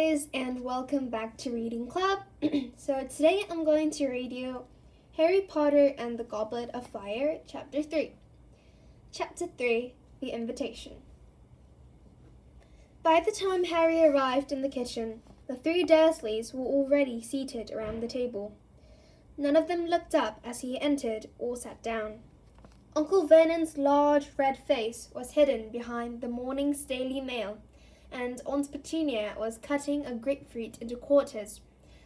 guys, and welcome back to Reading Club. So today I'm going to read you Harry Potter and the Goblet of Fire, Chapter 3. Chapter 3, The Invitation. By the time Harry arrived in the kitchen, the three Dursleys were already seated around the table. None of them looked up as he entered or sat down. Uncle Vernon's large red face was hidden behind the morning's Daily Mail, and Aunt Petunia was cutting a grapefruit into quarters,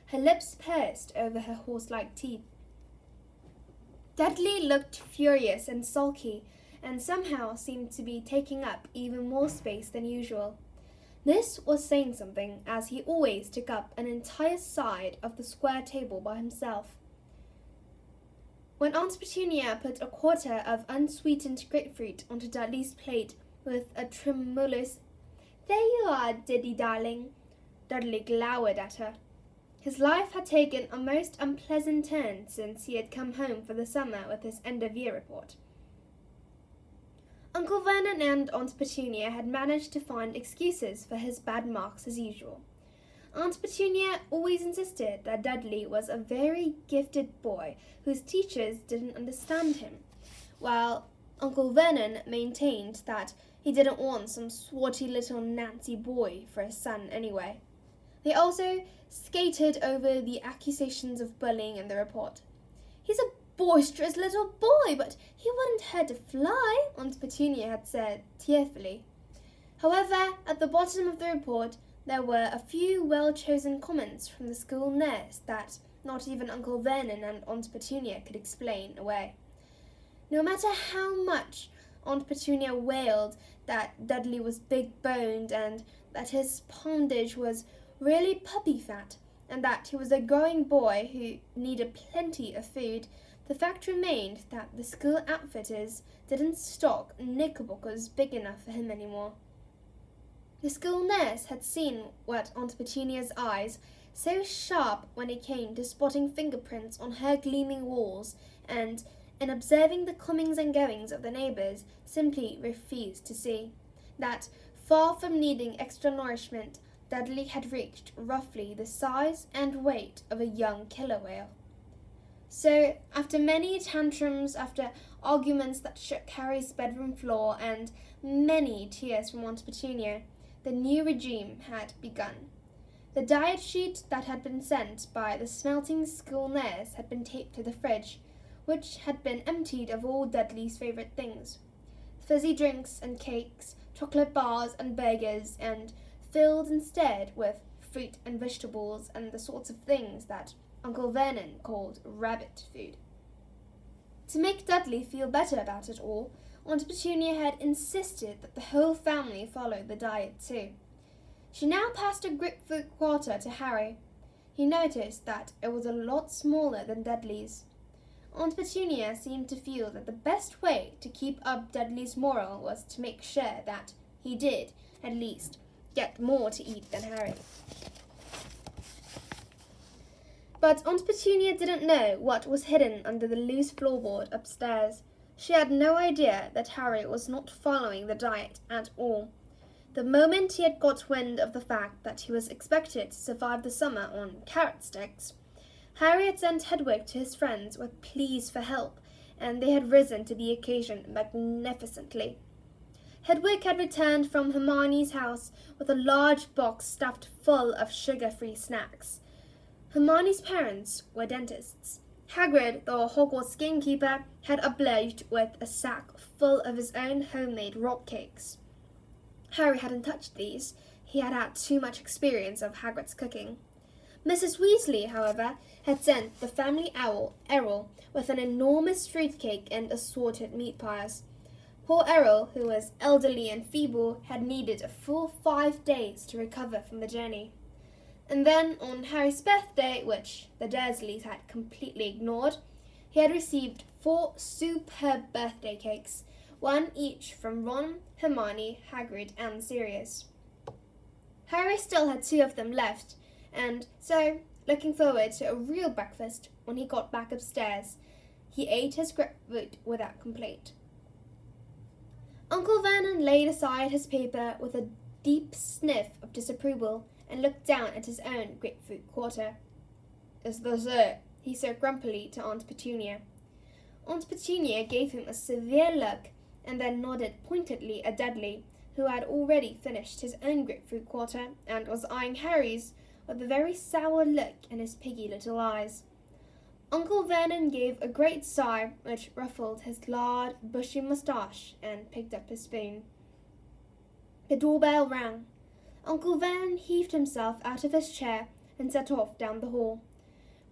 her lips pursed over her horse-like teeth. Dudley looked furious and sulky, and somehow seemed to be taking up even more space than usual. This was saying something, as he always took up an entire side of the square table by himself. When Aunt Petunia put a quarter of unsweetened grapefruit onto Dudley's plate with a tremulous "There you are, Diddy darling," Dudley glowered at her. His life had taken a most unpleasant turn since he had come home for the summer with his end-of-year report. Uncle Vernon and Aunt Petunia had managed to find excuses for his bad marks as usual. Aunt Petunia always insisted that Dudley was a very gifted boy whose teachers didn't understand him, while Uncle Vernon maintained that he didn't want some swotty little Nancy boy for his son anyway. They also skated over the accusations of bullying in the report. "He's a boisterous little boy, but he wouldn't hurt a fly," Aunt Petunia had said tearfully. However, at the bottom of the report, there were a few well-chosen comments from the school nurse that not even Uncle Vernon and Aunt Petunia could explain away. No matter how much Aunt Petunia wailed that Dudley was big-boned and that his pondage was really puppy fat and that he was a growing boy who needed plenty of food, the fact remained that the school outfitters didn't stock knickerbockers big enough for him anymore. The school nurse had seen what Aunt Petunia's eyes, so sharp when it came to spotting fingerprints on her gleaming walls, and in observing the comings and goings of the neighbours, simply refused to see that, far from needing extra nourishment, Dudley had reached roughly the size and weight of a young killer whale. So, after many tantrums, after arguments that shook Harry's bedroom floor, and many tears from Aunt Petunia, the new regime had begun. The diet sheet that had been sent by the smelting school nurse had been taped to the fridge, which had been emptied of all Dudley's favourite things: fizzy drinks and cakes, chocolate bars and burgers, and filled instead with fruit and vegetables and the sorts of things that Uncle Vernon called rabbit food. To make Dudley feel better about it all, Aunt Petunia had insisted that the whole family follow the diet too. She now passed a grapefruit quarter to Harry. He noticed that it was a lot smaller than Dudley's. Aunt Petunia seemed to feel that the best way to keep up Dudley's morale was to make sure that he did, at least, get more to eat than Harry. But Aunt Petunia didn't know what was hidden under the loose floorboard upstairs. She had no idea that Harry was not following the diet at all. The moment he had got wind of the fact that he was expected to survive the summer on carrot sticks, Harry had sent Hedwig to his friends with pleas for help, and they had risen to the occasion magnificently. Hedwig had returned from Hermione's house with a large box stuffed full of sugar-free snacks. Hermione's parents were dentists. Hagrid, the Hogwarts gamekeeper, had obliged with a sack full of his own homemade rock cakes. Harry hadn't touched these. He had had too much experience of Hagrid's cooking. Mrs. Weasley, however, had sent the family owl, Errol, with an enormous fruitcake and assorted meat pies. Poor Errol, who was elderly and feeble, had needed a full 5 days to recover from the journey. And then, on Harry's birthday, which the Dursleys had completely ignored, he had received 4 superb birthday cakes, one each from Ron, Hermione, Hagrid, and Sirius. Harry still had 2 of them left, and so, looking forward to a real breakfast when he got back upstairs, he ate his grapefruit without complaint. Uncle Vernon laid aside his paper with a deep sniff of disapproval and looked down at his own grapefruit quarter. "Is this it?" he said grumpily to Aunt Petunia. Aunt Petunia gave him a severe look and then nodded pointedly at Dudley, who had already finished his own grapefruit quarter and was eyeing Harry's with a very sour look in his piggy little eyes. Uncle Vernon gave a great sigh which ruffled his large, bushy moustache and picked up his spoon. The doorbell rang. Uncle Vernon heaved himself out of his chair and set off down the hall.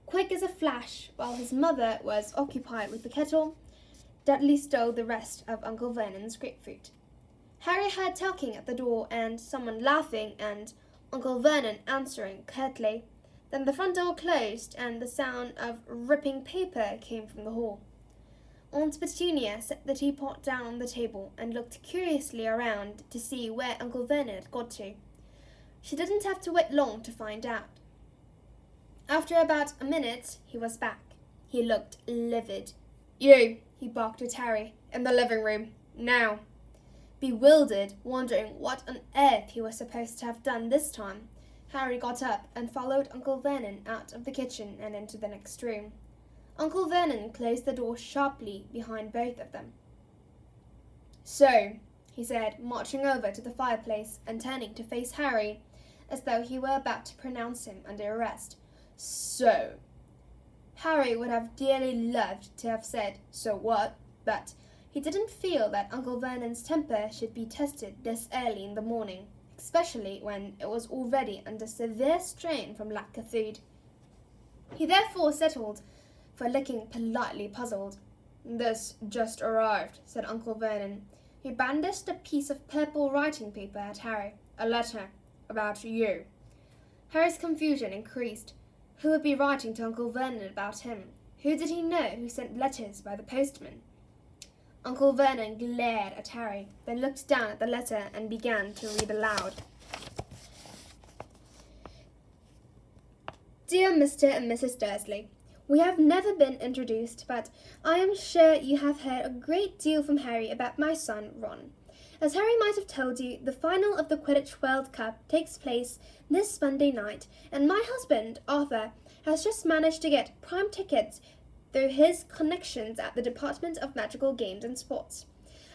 Quick as a flash, while his mother was occupied with the kettle, Dudley stole the rest of Uncle Vernon's grapefruit. Harry heard talking at the door and someone laughing and Uncle Vernon answering curtly. Then the front door closed and the sound of ripping paper came from the hall. Aunt Petunia set the teapot down on the table and looked curiously around to see where Uncle Vernon had got to. She didn't have to wait long to find out. After about a minute, he was back. He looked livid. "You," he barked at Harry, "in the living room. Now." Bewildered, wondering what on earth he was supposed to have done this time, Harry got up and followed Uncle Vernon out of the kitchen and into the next room. Uncle Vernon closed the door sharply behind both of them. "So," he said, marching over to the fireplace and turning to face Harry, as though he were about to pronounce him under arrest. "So." Harry would have dearly loved to have said, "So what?" but he didn't feel that Uncle Vernon's temper should be tested this early in the morning, especially when it was already under severe strain from lack of food. He therefore settled for looking politely puzzled. "This just arrived," said Uncle Vernon. He brandished a piece of purple writing paper at Harry. "A letter about you." Harry's confusion increased. Who would be writing to Uncle Vernon about him? Who did he know who sent letters by the postman? Uncle Vernon glared at Harry, then looked down at the letter and began to read aloud. "Dear Mr. and Mrs. Dursley, we have never been introduced, but I am sure you have heard a great deal from Harry about my son, Ron. As Harry might have told you, the final of the Quidditch World Cup takes place this Monday night, and my husband, Arthur, has just managed to get prime tickets through his connections at the Department of Magical Games and Sports.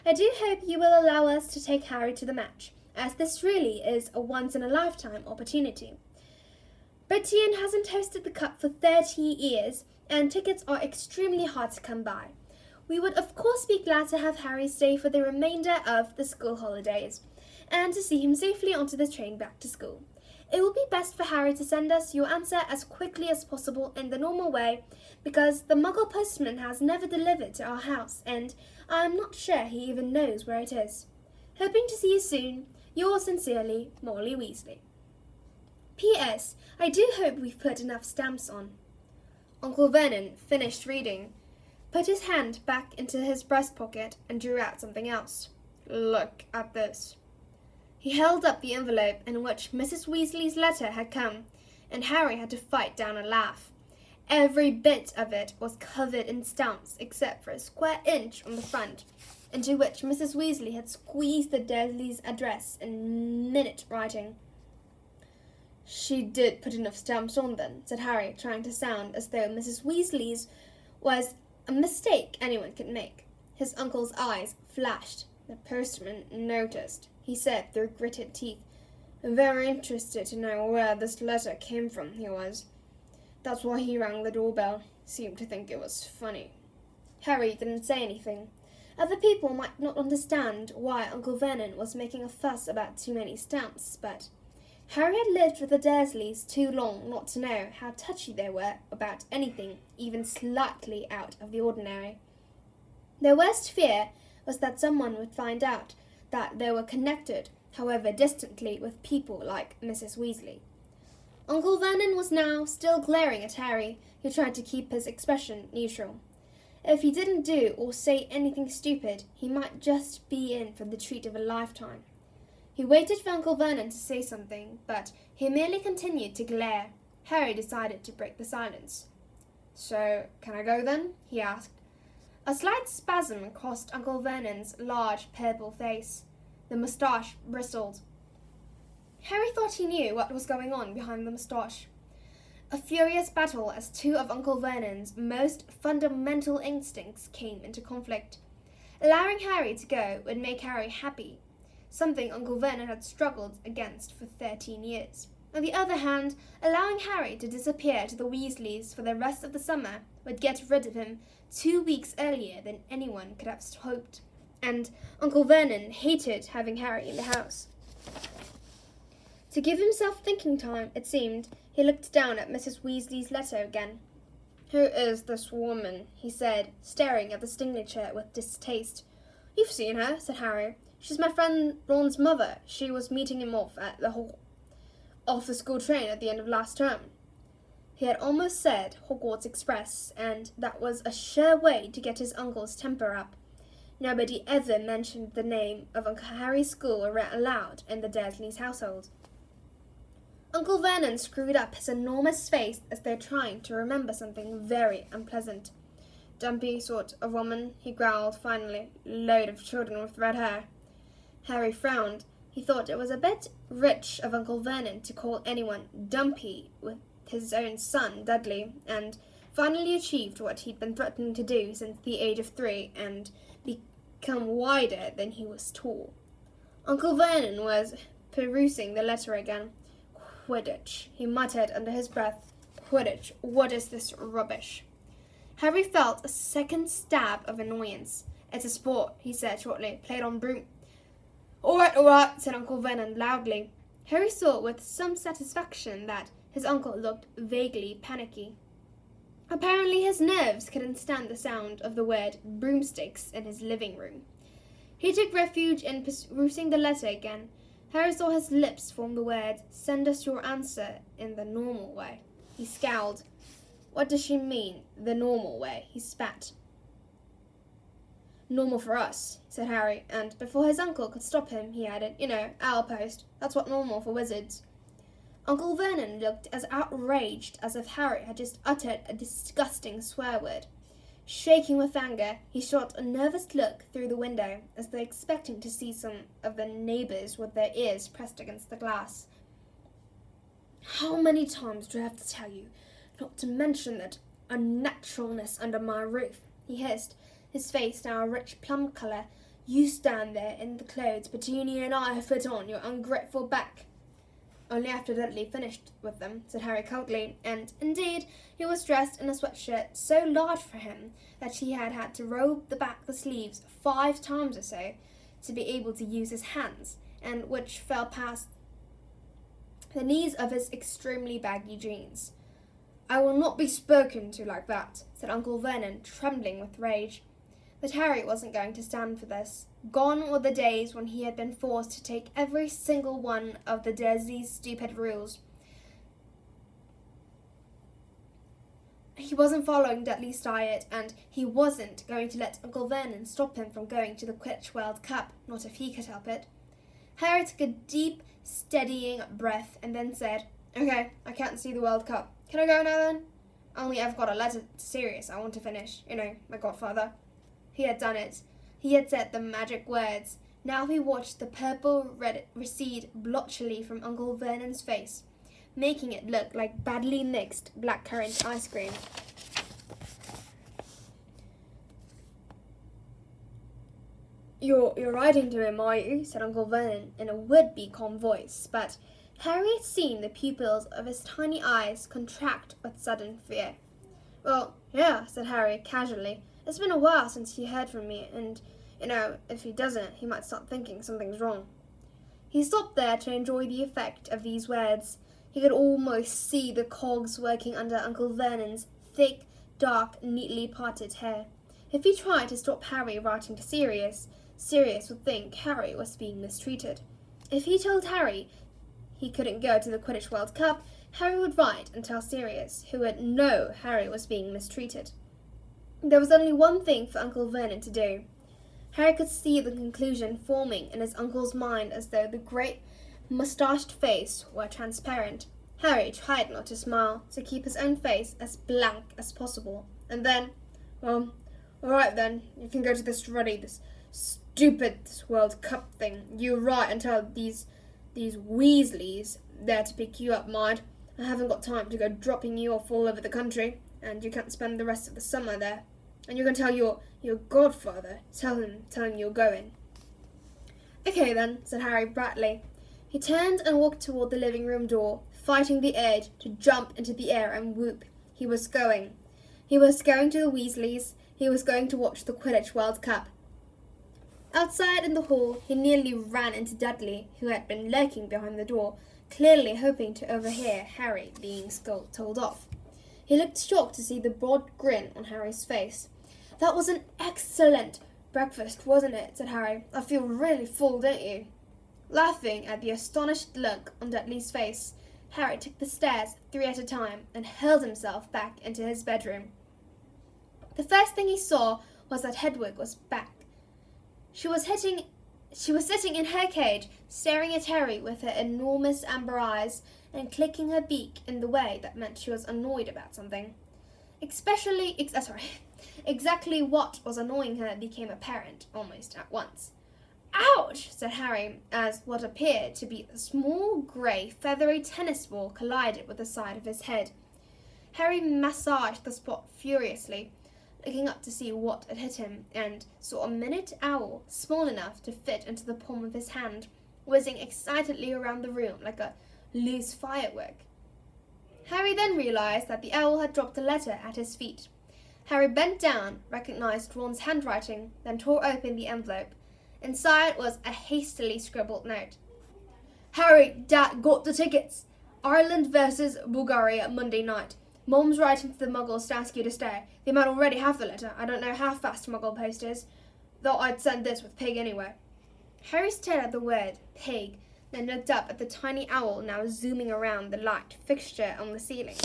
I do hope you will allow us to take Harry to the match, as this really is a once-in-a-lifetime opportunity. Britain hasn't hosted the Cup for 30 years, and tickets are extremely hard to come by. We would of course be glad to have Harry stay for the remainder of the school holidays, and to see him safely onto the train back to school. It will be best for Harry to send us your answer as quickly as possible in the normal way, because the Muggle postman has never delivered to our house, and I am not sure he even knows where it is. Hoping to see you soon. Yours sincerely, Molly Weasley. P.S. I do hope we've put enough stamps on." Uncle Vernon finished reading, put his hand back into his breast pocket and drew out something else. "Look at this." He held up the envelope in which Mrs. Weasley's letter had come, and Harry had to fight down a laugh. Every bit of it was covered in stamps except for a square inch on the front, into which Mrs. Weasley had squeezed the Dursleys' address in minute writing. "She did put enough stamps on then," said Harry, trying to sound as though Mrs. Weasley's was a mistake anyone could make. His uncle's eyes flashed. "The postman noticed," he said through gritted teeth. "Very interested to know where this letter came from, he was. That's why he rang the doorbell. Seemed to think it was funny." Harry didn't say anything. Other people might not understand why Uncle Vernon was making a fuss about too many stamps, but Harry had lived with the Dursleys too long not to know how touchy they were about anything even slightly out of the ordinary. Their worst fear was that someone would find out that they were connected, however distantly, with people like Mrs. Weasley. Uncle Vernon was now still glaring at Harry, who tried to keep his expression neutral. If he didn't do or say anything stupid, he might just be in for the treat of a lifetime. He waited for Uncle Vernon to say something, but he merely continued to glare. Harry decided to break the silence. "So, can I go then?" he asked. A slight spasm crossed Uncle Vernon's large purple face. The moustache bristled. Harry thought he knew what was going on behind the moustache. A furious battle as two of Uncle Vernon's most fundamental instincts came into conflict. Allowing Harry to go would make Harry happy, something Uncle Vernon had struggled against for 13 years. On the other hand, allowing Harry to disappear to the Weasleys for the rest of the summer would get rid of him 2 weeks earlier than anyone could have hoped. And Uncle Vernon hated having Harry in the house. To give himself thinking time, it seemed, he looked down at Mrs. Weasley's letter again. "Who is this woman?" he said, staring at the signature with distaste. "You've seen her," said Harry. "She's my friend Ron's mother. She was meeting him off at the off-the-school train at the end of last term." He had almost said Hogwarts Express, and that was a sure way to get his uncle's temper up. Nobody ever mentioned the name of Uncle Harry's school aloud in the Dursleys' household. Uncle Vernon screwed up his enormous face as though trying to remember something very unpleasant. "Dumpy sort of woman," he growled finally. "Load of children with red hair." Harry frowned. He thought it was a bit rich of Uncle Vernon to call anyone dumpy with his own son, Dudley, and finally achieved what he'd been threatening to do since the age of 3 and become wider than he was tall. Uncle Vernon was perusing the letter again. "Quidditch," he muttered under his breath. "Quidditch, what is this rubbish?" Harry felt a second stab of annoyance. "It's a sport," he said shortly. "Played on broom." All right, said Uncle Vernon loudly. Harry saw with some satisfaction that his uncle looked vaguely panicky. Apparently his nerves couldn't stand the sound of the word broomsticks in his living room. He took refuge in perusing the letter again. Harry saw his lips form the word, "Send us your answer in the normal way." He scowled. "What does she mean, the normal way?" he spat. "Normal for us," said Harry, and before his uncle could stop him, he added, "Our post. That's what normal for wizards." Uncle Vernon looked as outraged as if Harry had just uttered a disgusting swear word. Shaking with anger, he shot a nervous look through the window, as though expecting to see some of the neighbours with their ears pressed against the glass. "How many times do I have to tell you not to mention that unnaturalness under my roof?" he hissed, his face now a rich plum colour. "You stand there in the clothes Petunia and I have put on your ungrateful back." "Only after Dudley finished with them," said Harry coldly, and, indeed, he was dressed in a sweatshirt so large for him that he had had to roll back the sleeves 5 times or so to be able to use his hands, and which fell past the knees of his extremely baggy jeans. "I will not be spoken to like that," said Uncle Vernon, trembling with rage. But Harry wasn't going to stand for this. Gone were the days when he had been forced to take every single one of the Dursleys' stupid rules. He wasn't following Dudley's diet, and he wasn't going to let Uncle Vernon stop him from going to the Quidditch World Cup, not if he could help it. Harry took a deep, steadying breath and then said, "Okay, I can't see the World Cup. Can I go now then? Only I've got a letter to Sirius I want to finish. My godfather." He had done it. He had said the magic words. Now he watched the purple red recede blotchily from Uncle Vernon's face, making it look like badly mixed blackcurrant ice cream. You're writing to him, are you?" said Uncle Vernon in a would-be calm voice, but Harry had seen the pupils of his tiny eyes contract with sudden fear. "Well, yeah," said Harry casually. "It's been a while since he heard from me, and, if he doesn't, he might start thinking something's wrong." He stopped there to enjoy the effect of these words. He could almost see the cogs working under Uncle Vernon's thick, dark, neatly parted hair. If he tried to stop Harry writing to Sirius, Sirius would think Harry was being mistreated. If he told Harry he couldn't go to the Quidditch World Cup, Harry would write and tell Sirius, who would know Harry was being mistreated. There was only one thing for Uncle Vernon to do. Harry could see the conclusion forming in his uncle's mind as though the great moustached face were transparent. Harry tried not to smile, to keep his own face as blank as possible, and then, "Well, all right then, you can go to this study, this stupid World Cup thing. You write and tell these These Weasleys, they're to pick you up, mind. I haven't got time to go dropping you off all over the country, and you can't spend the rest of the summer there. And you're going to tell your godfather, tell him you're going." "Okay then," said Harry brightly. He turned and walked toward the living room door, fighting the urge to jump into the air and whoop. He was going. He was going to the Weasleys. He was going to watch the Quidditch World Cup. Outside in the hall, he nearly ran into Dudley, who had been lurking behind the door, clearly hoping to overhear Harry being told off. He looked shocked to see the broad grin on Harry's face. "That was an excellent breakfast, wasn't it?" said Harry. "I feel really full, don't you?" Laughing at the astonished look on Dudley's face, Harry took the stairs 3 at a time and hurled himself back into his bedroom. The first thing he saw was that Hedwig was back. She was sitting in her cage, staring at Harry with her enormous amber eyes and clicking her beak in the way that meant she was annoyed about something. Exactly what was annoying her became apparent almost at once. "Ouch!" said Harry, as what appeared to be a small, grey, feathery tennis ball collided with the side of his head. Harry massaged the spot furiously, looking up to see what had hit him, and saw a minute owl, small enough to fit into the palm of his hand, whizzing excitedly around the room like a loose firework. Harry then realized that the owl had dropped a letter at his feet. Harry bent down, recognized Ron's handwriting, then tore open the envelope. Inside was a hastily scribbled note. "Harry, Dad got the tickets. Ireland versus Bulgaria Monday night. Mom's writing to the Muggles to ask you to stay. They might already have the letter. I don't know how fast Muggle post is. Thought I'd send this with pig anyway." Harry stared at the word pig, then looked up at the tiny owl now zooming around the light fixture on the ceiling.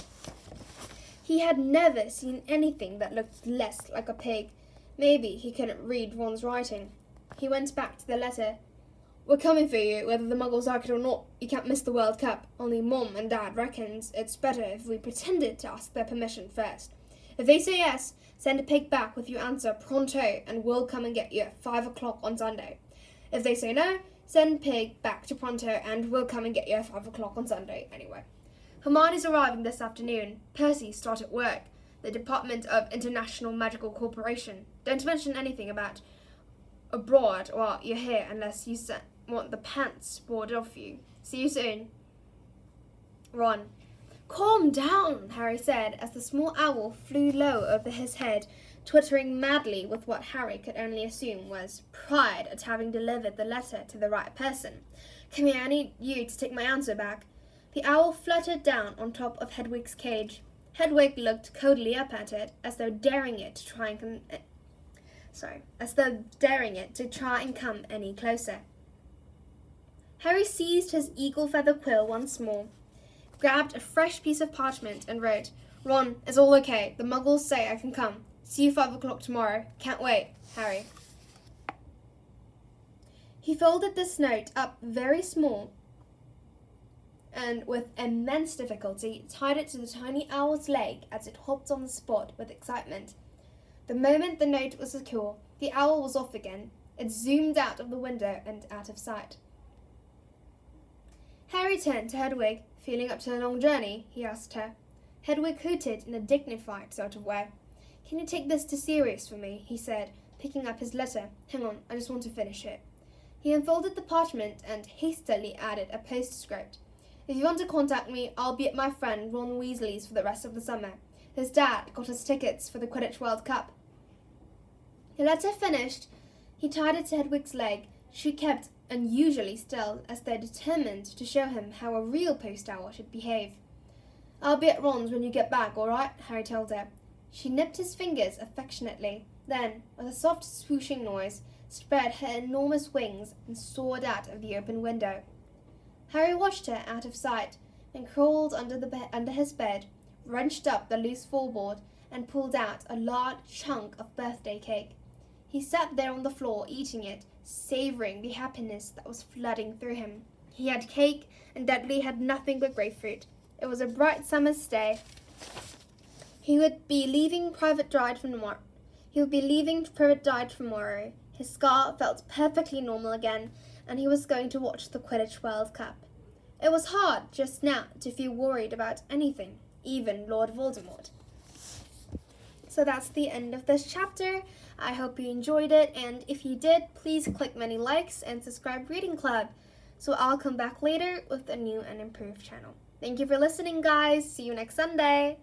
He had never seen anything that looked less like a pig. Maybe he couldn't read Ron's writing. He went back to the letter. "We're coming for you, whether the Muggles like it or not. You can't miss the World Cup. Only Mom and Dad reckons it's better if we pretended to ask their permission first. If they say yes, send a pig back with your answer pronto and we'll come and get you at 5 o'clock on Sunday. If they say no, send pig back to Pronto and we'll come and get you at 5 o'clock on Sunday anyway. Hermione's arriving this afternoon. Percy started work. The Department of International Magical Corporation. Don't mention anything about abroad while you're here unless you want the pants boarded off you. See you soon. Ron. "Calm down," Harry said as the small owl flew low over his head, twittering madly with what Harry could only assume was pride at having delivered the letter to the right person. "Come here, I need you to take my answer back." The owl fluttered down on top of Hedwig's cage. Hedwig looked coldly up at it, as though daring it to try and come any closer. Harry seized his eagle feather quill once more, grabbed a fresh piece of parchment and wrote, "Ron, it's all okay. The Muggles say I can come. See you 5 o'clock tomorrow. Can't wait, Harry." He folded this note up very small and with immense difficulty tied it to the tiny owl's leg as it hopped on the spot with excitement. The moment the note was secure, the owl was off again. It zoomed out of the window and out of sight. Harry turned to Hedwig. "Feeling up to the long journey?" he asked her. Hedwig hooted in a dignified sort of way. "Can you take this to Sirius for me?" he said, picking up his letter. "Hang on, I just want to finish it." He unfolded the parchment and hastily added a postscript. "If you want to contact me, I'll be at my friend Ron Weasley's for the rest of the summer. His dad got us tickets for the Quidditch World Cup." The letter finished, he tied it to Hedwig's leg. She kept unusually still, as though determined to show him how a real post owl should behave. "I'll be at Ron's when you get back, all right?" Harry told her. She nipped his fingers affectionately, then, with a soft swooshing noise, spread her enormous wings and soared out of the open window. Harry watched her out of sight, and crawled under his bed, wrenched up the loose floorboard, and pulled out a large chunk of birthday cake. He sat there on the floor, eating it, savouring the happiness that was flooding through him. He had cake, and Dudley had nothing but grapefruit. It was a bright summer's day. He would be leaving Private Drive tomorrow. His scar felt perfectly normal again, and he was going to watch the Quidditch World Cup. It was hard just now to feel worried about anything, even Lord Voldemort. So that's the end of this chapter. I hope you enjoyed it, and if you did, please click many likes and subscribe Reading Club. So I'll come back later with a new and improved channel. Thank you for listening, guys. See you next Sunday.